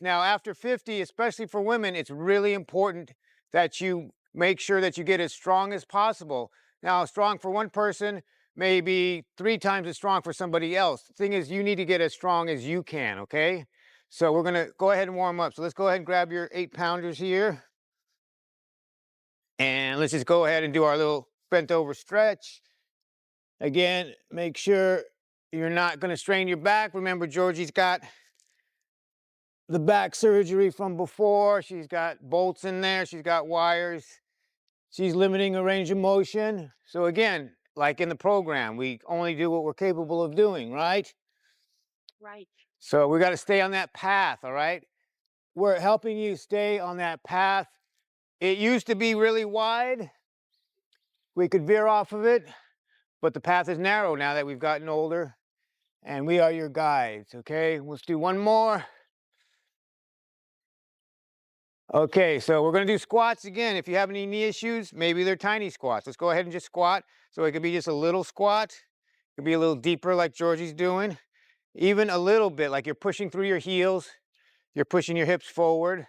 Now, after 50, especially for women, it's really important that you make sure that you get as strong as possible. Now, strong for one person may be 3 times as strong for somebody else. The thing is, you need to get as strong as you can, okay? So we're gonna go ahead and warm up. So let's go ahead and grab your 8-pounders here. And let's just go ahead and do our little bent over stretch. Again, make sure you're not gonna strain your back. Remember, Georgie's got the back surgery from before. She's got bolts in there, she's got wires. She's limiting her range of motion. So again, like in the program, we only do what we're capable of doing, right? Right. So we got to stay on that path, all right? We're helping you stay on that path. It used to be really wide. We could veer off of it, but the path is narrow now that we've gotten older, and we are your guides, okay? Let's do one more. Okay, so we're gonna do squats again. If you have any knee issues, maybe they're tiny squats. Let's go ahead and just squat. So it could be just a little squat. It could be a little deeper like Georgie's doing. Even a little bit, like you're pushing through your heels, you're pushing your hips forward.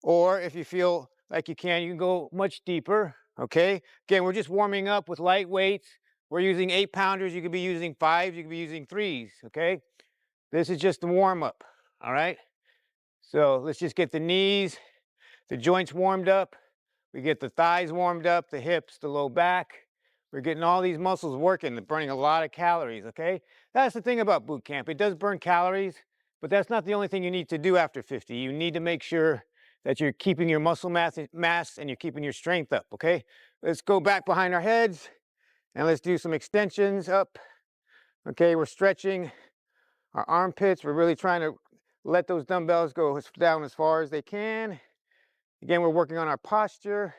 Or if you feel like you can go much deeper, okay? Again, we're just warming up with light weights. We're using 8-pounders. You could be using 5s, you could be using 3s, okay? This is just the warm up, all right? So let's just get the knees, the joints warmed up. We get the thighs warmed up, the hips, the low back. We're getting all these muscles working. They're burning a lot of calories, okay? That's the thing about boot camp. It does burn calories, but that's not the only thing you need to do after 50. You need to make sure that you're keeping your muscle mass and you're keeping your strength up, okay? Let's go back behind our heads and let's do some extensions up. Okay, we're stretching our armpits. We're really trying to let those dumbbells go down as far as they can. Again, we're working on our posture.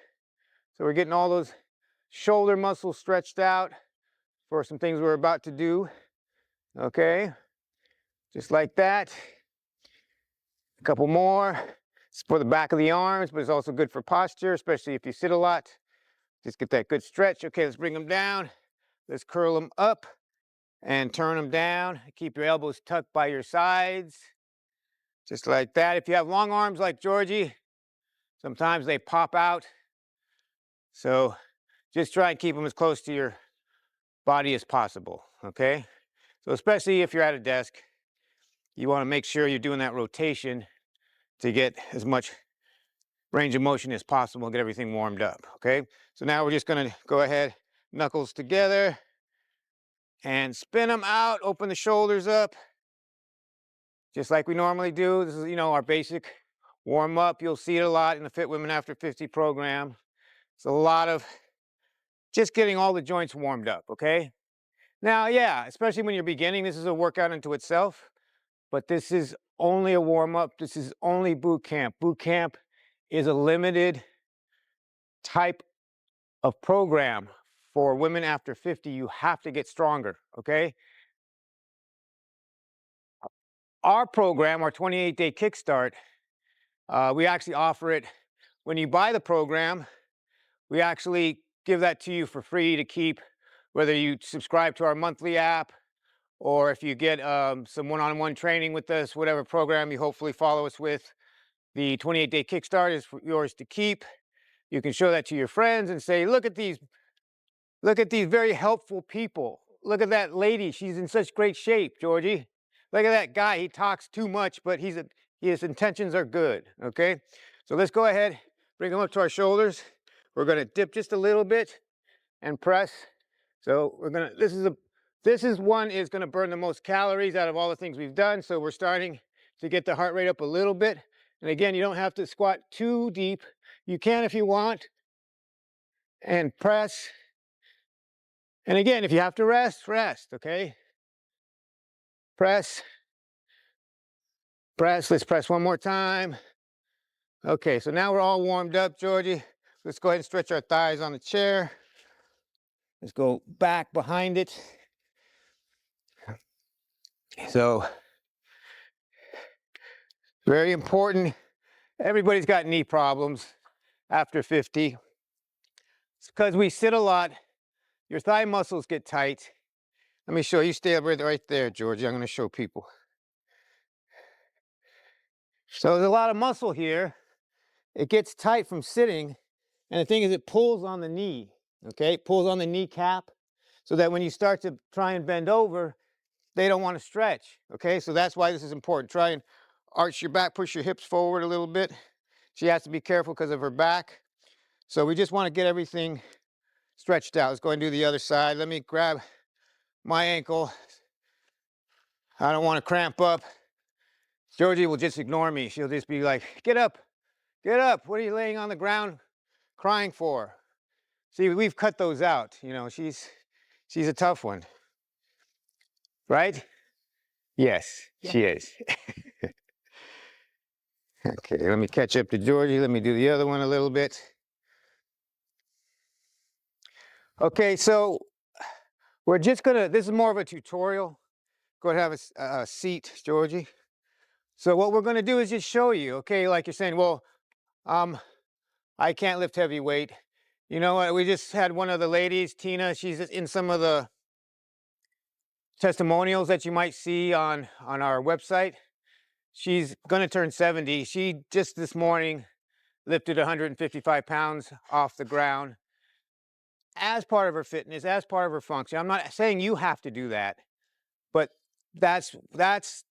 So we're getting all those shoulder muscles stretched out for some things we're about to do. Okay, just like that. A couple more. It's for the back of the arms, but it's also good for posture, especially if you sit a lot. Just get that good stretch. Okay, let's bring them down. Let's curl them up and turn them down. Keep your elbows tucked by your sides. Just like that. If you have long arms like Georgie, sometimes they pop out. So just try and keep them as close to your body as possible, okay? So especially if you're at a desk, you want to make sure you're doing that rotation to get as much range of motion as possible and get everything warmed up, okay? So now we're just gonna go ahead, knuckles together, and spin them out, open the shoulders up, just like we normally do. This is, our basic warm up. You'll see it a lot in the Fit Women After 50 program. It's a lot of just getting all the joints warmed up, okay? Now, yeah, especially when you're beginning, this is a workout unto itself, but this is only a warm up. This is only boot camp. Boot camp is a limited type of program for women after 50. You have to get stronger, okay? Our program, our 28-day kickstart, we actually offer it when you buy the program. We actually give that to you for free to keep, whether you subscribe to our monthly app or if you get some one-on-one training with us, whatever program you hopefully follow us with. The 28-day kickstart is yours to keep. You can show that to your friends and say, look at these very helpful people. Look at that lady, she's in such great shape, Georgie. Look at that guy, he talks too much, but his intentions are good, okay? So let's go ahead, bring him up to our shoulders. We're gonna dip just a little bit and press. So this one is gonna burn the most calories out of all the things we've done. So we're starting to get the heart rate up a little bit. And again, you don't have to squat too deep. You can if you want. And press. And again, if you have to rest, okay? Press. Press. Let's press one more time. Okay, so now we're all warmed up, Georgie. Let's go ahead and stretch our thighs on the chair. Let's go back behind it. So, very important. Everybody's got knee problems after 50. It's because we sit a lot. Your thigh muscles get tight. Let me show you. Stay right there, Georgie. I'm going to show people. So there's a lot of muscle here. It gets tight from sitting. And the thing is, it pulls on the knee, okay? It pulls on the kneecap so that when you start to try and bend over, they don't want to stretch, okay? So that's why this is important. Try and arch your back, push your hips forward a little bit. She has to be careful because of her back. So we just want to get everything stretched out. Let's go and do the other side. Let me grab my ankle. I don't want to cramp up. Georgie will just ignore me. She'll just be like, get up, get up. What are you laying on the ground crying for? See, we've cut those out. You know, she's a tough one, right? Yes, yeah. She is. Okay, let me catch up to Georgie. Let me do the other one a little bit. Okay, so we're just gonna, this is more of a tutorial. Go ahead and have a seat, Georgie. So what we're gonna do is just show you, okay, like you're saying, well, I can't lift heavy weight. You know what, we just had one of the ladies, Tina, she's in some of the testimonials that you might see on our website. She's gonna turn 70. She just this morning lifted 155 pounds off the ground as part of her fitness, as part of her function. I'm not saying you have to do that, but that's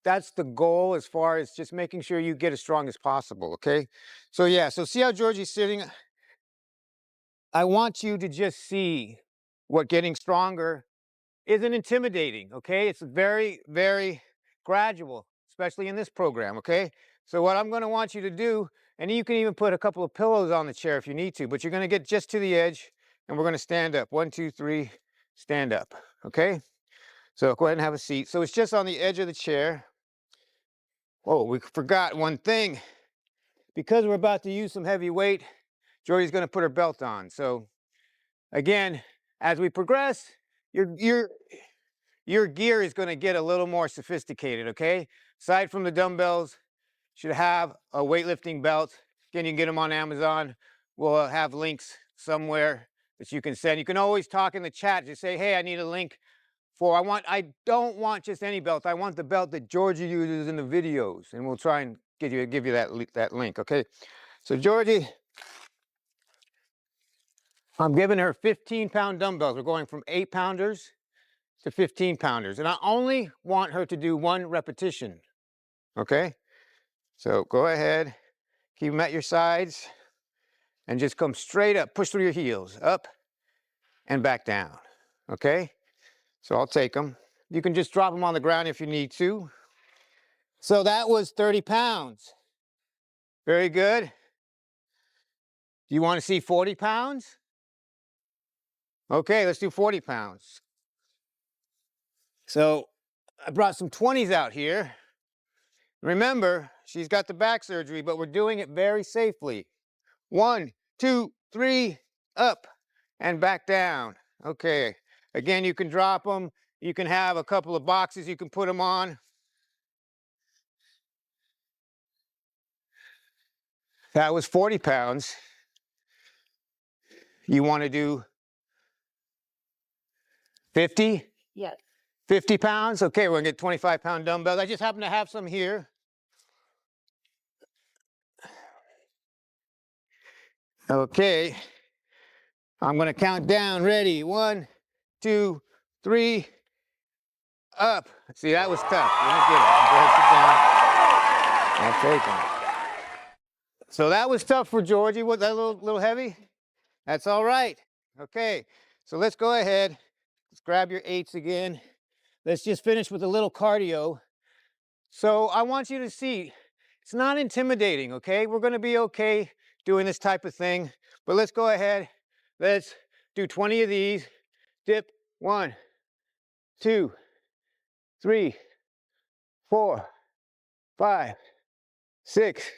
the goal as far as just making sure you get as strong as possible, okay? So yeah, so see how Georgie's sitting? I want you to just see what getting stronger isn't intimidating, okay? It's very, very gradual, especially in this program, okay? So what I'm gonna want you to do, and you can even put a couple of pillows on the chair if you need to, but you're gonna get just to the edge and we're gonna stand up. 1, 2, 3, stand up, okay? So go ahead and have a seat. So it's just on the edge of the chair. Oh, we forgot one thing. Because we're about to use some heavy weight, Georgie's gonna put her belt on. So again, as we progress, your gear is gonna get a little more sophisticated, okay? Aside from the dumbbells, should have a weightlifting belt. Again, you can get them on Amazon. We'll have links somewhere that you can send. You can always talk in the chat. Just say, hey, I need a link for, I don't want just any belt. I want the belt that Georgie uses in the videos. And we'll try and give you that link, okay? So Georgie, I'm giving her 15-pound dumbbells. We're going from 8-pounders to 15-pounders. And I only want her to do 1 repetition, okay? So go ahead, keep them at your sides, and just come straight up. Push through your heels, up and back down, okay? So I'll take them. You can just drop them on the ground if you need to. So that was 30 pounds. Very good. Do you want to see 40 pounds? Okay, let's do 40 pounds. So I brought some 20s out here. Remember, she's got the back surgery, but we're doing it very safely. 1, 2, 3, up and back down. Okay, again, you can drop them. You can have a couple of boxes you can put them on. That was 40 pounds. You want to do 50? Yes. 50 pounds? Okay, we're gonna get 25-pound dumbbells. I just happen to have some here. Okay, I'm gonna count down. Ready? 1, 2, 3, up. See, that was tough. Let me get it. Go ahead, sit down. I'll take them. So that was tough for Georgie. Was that a little heavy? That's all right. Okay, so let's go ahead. Let's grab your 8s again. Let's just finish with a little cardio. So I want you to see, it's not intimidating, okay? We're gonna be okay doing this type of thing, but let's go ahead. Let's do 20 of these. Dip, 1, 2, 3, 4, 5, 6,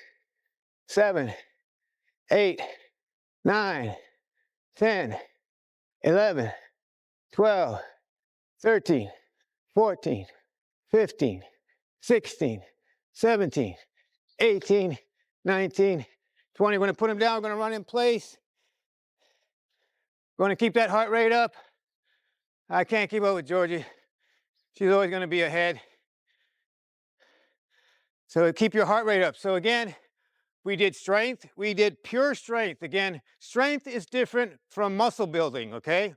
7, 8, 9, 10, 11, 12, 13, 14, 15, 16, 17, 18, 19, 20. We're gonna put them down, we're gonna run in place. We're gonna keep that heart rate up. I can't keep up with Georgie. She's always gonna be ahead. So keep your heart rate up. So again, we did strength, we did pure strength. Again, strength is different from muscle building, okay?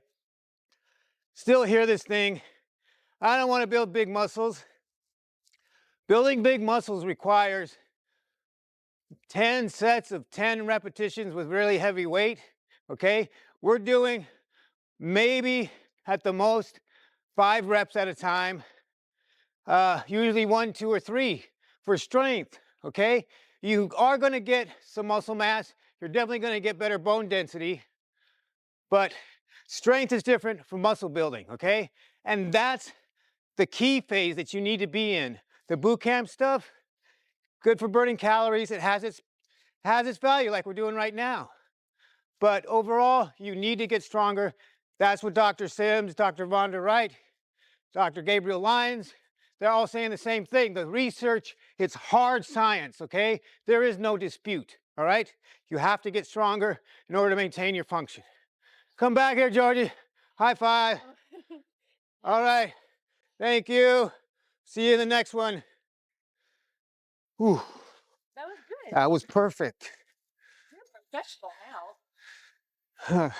Still hear this thing, I don't want to build big muscles. Building big muscles requires 10 sets of 10 repetitions with really heavy weight, okay? We're doing maybe at the most 5 reps at a time, usually 1, 2, or 3 for strength, okay? You are going to get some muscle mass. You're definitely going to get better bone density, but strength is different from muscle building, okay? And that's the key phase that you need to be in. The boot camp stuff, good for burning calories. It has its value like we're doing right now. But overall, you need to get stronger. That's what Dr. Sims, Dr. Vonda Wright, Dr. Gabrielle Lyon, they're all saying the same thing. The research, it's hard science, okay? There is no dispute, all right? You have to get stronger in order to maintain your function. Come back here, Georgie. High five. All right. Thank you. See you in the next one. Whew. That was good. That was perfect. You're professional now.